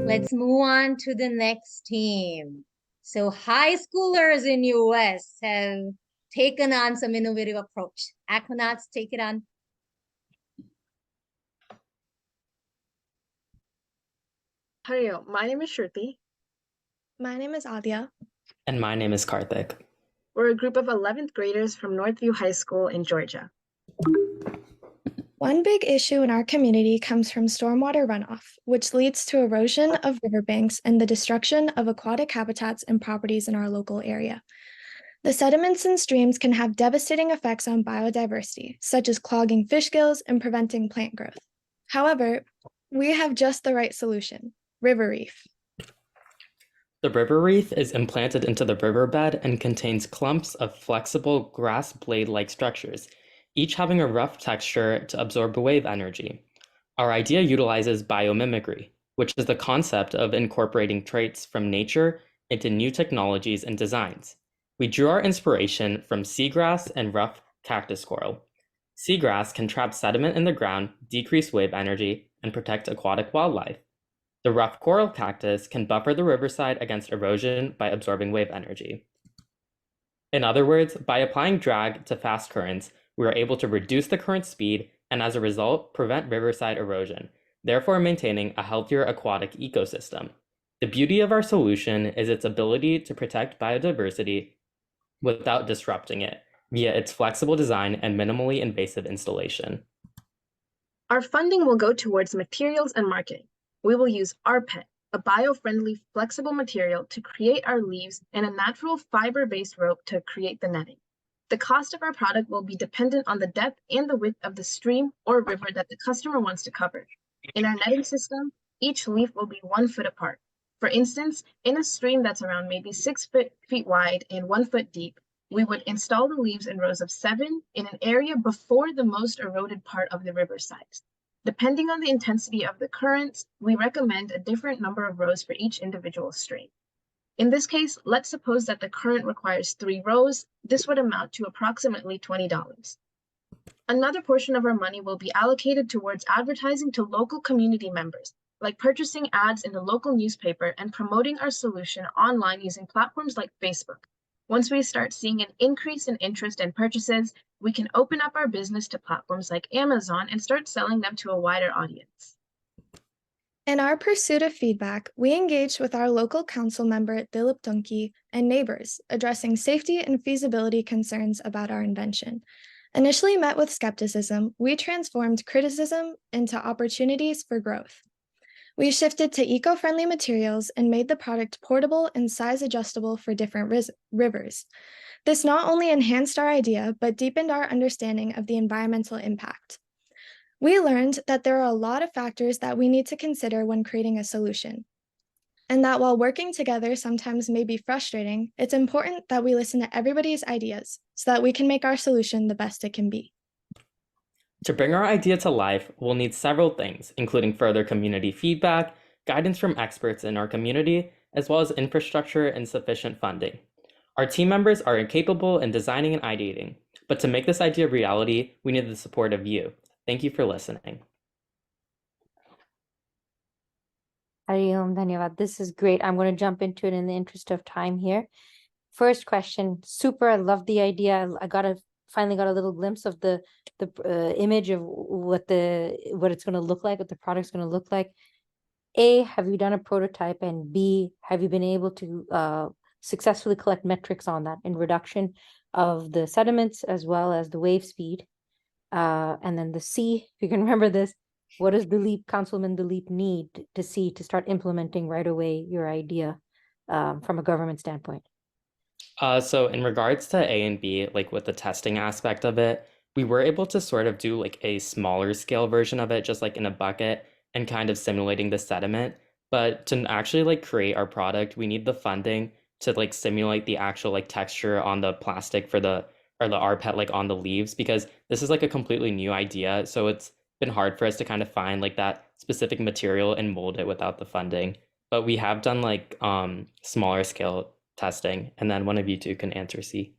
Let's move on to the next team. So high schoolers in US have taken on some innovative approach. Aquanauts, take it on. Hi, my name is Shruti. My name is Adya. And my name is Karthik. We're a group of 11th graders from Northview High School in Georgia. One big issue in our community comes from stormwater runoff, which leads to erosion of riverbanks and the destruction of aquatic habitats and properties in our local area. The sediments in streams can have devastating effects on biodiversity, such as clogging fish gills and preventing plant growth. However, we have just the right solution: river reef. The river reef is implanted into the riverbed and contains clumps of flexible grass blade-like structures, each having a rough texture to absorb wave energy. Our idea utilizes biomimicry, which is the concept of incorporating traits from nature into new technologies and designs. We drew our inspiration from seagrass and rough cactus coral. Seagrass can trap sediment in the ground, decrease wave energy, and protect aquatic wildlife. The rough coral cactus can buffer the riverside against erosion by absorbing wave energy. In other words, by applying drag to fast currents, we are able to reduce the current speed and as a result, prevent riverside erosion, therefore maintaining a healthier aquatic ecosystem. The beauty of our solution is its ability to protect biodiversity without disrupting it via its flexible design and minimally invasive installation. Our funding will go towards materials and marketing. We will use rPET, a bio-friendly flexible material, to create our leaves and a natural fiber-based rope to create the netting. The cost of our product will be dependent on the depth and the width of the stream or river that the customer wants to cover. In our netting system, each leaf will be 1 foot apart. For instance, in a stream that's around maybe 6 feet wide and 1 foot deep, we would install the leaves in rows of 7 in an area before the most eroded part of the riverside. Depending on the intensity of the currents, we recommend a different number of rows for each individual stream. In this case, let's suppose that the current requires 3 rows. This would amount to approximately $20. Another portion of our money will be allocated towards advertising to local community members, like purchasing ads in the local newspaper and promoting our solution online using platforms like Facebook. Once we start seeing an increase in interest and purchases, we can open up our business to platforms like Amazon and start selling them to a wider audience. In our pursuit of feedback, we engaged with our local council member, Dilip Tunki, and neighbors, addressing safety and feasibility concerns about our invention. Initially met with skepticism, we transformed criticism into opportunities for growth. We shifted to eco-friendly materials and made the product portable and size-adjustable for different rivers. This not only enhanced our idea, but deepened our understanding of the environmental impact. We learned that there are a lot of factors that we need to consider when creating a solution, and that while working together sometimes may be frustrating, it's important that we listen to everybody's ideas so that we can make our solution the best it can be. To bring our idea to life, we'll need several things, including further community feedback, guidance from experts in our community, as well as infrastructure and sufficient funding. Our team members are incapable in designing and ideating, but to make this idea a reality, we need the support of you. Thank you for listening. Hariom, Dhanyavad. This is great. I'm going to jump into it in the interest of time here. First question, super. I love the idea. I finally got a little glimpse of the image of what it's going to look like, what the product's going to look like. A, have you done a prototype? And B, have you been able to successfully collect metrics on that in reduction of the sediments as well as the wave speed? And then the C, if you can remember this, what does Councilman Dilip need to see to start implementing right away your idea from a government standpoint? So in regards to A and B, like with the testing aspect of it, we were able to sort of do like a smaller scale version of it, just like in a bucket and kind of simulating the sediment. But to actually like create our product, we need the funding to like simulate the actual like texture on the plastic or the rPET like on the leaves, because this is like a completely new idea. So it's been hard for us to kind of find like that specific material and mold it without the funding. But we have done like smaller scale testing, and then one of you two can answer C.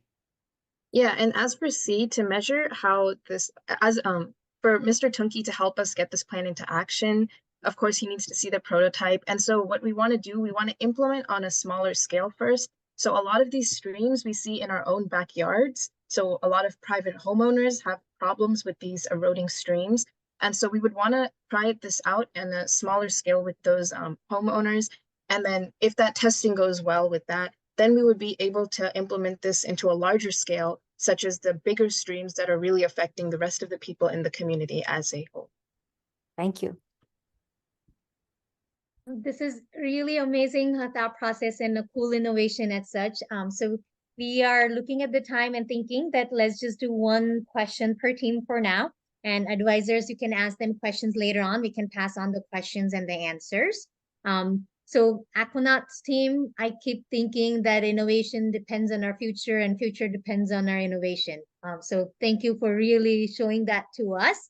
Yeah, and as for C, to measure how this, for Mr. Tunki to help us get this plan into action, Of course, he needs to see the prototype. And so what we want to do, we want to implement on a smaller scale first. So a lot of these streams we see in our own backyards. So a lot of private homeowners have problems with these eroding streams. And so we would want to try this out on a smaller scale with those homeowners. And then if that testing goes well with that, then we would be able to implement this into a larger scale, such as the bigger streams that are really affecting the rest of the people in the community as a whole. Thank you. This is really amazing thought process and a cool innovation as such. So we are looking at the time and thinking that let's just do one question per team for now. And advisors, you can ask them questions later on. We can pass on the questions and the answers. So Aquanauts team, I keep thinking that innovation depends on our future and future depends on our innovation. So thank you for really showing that to us.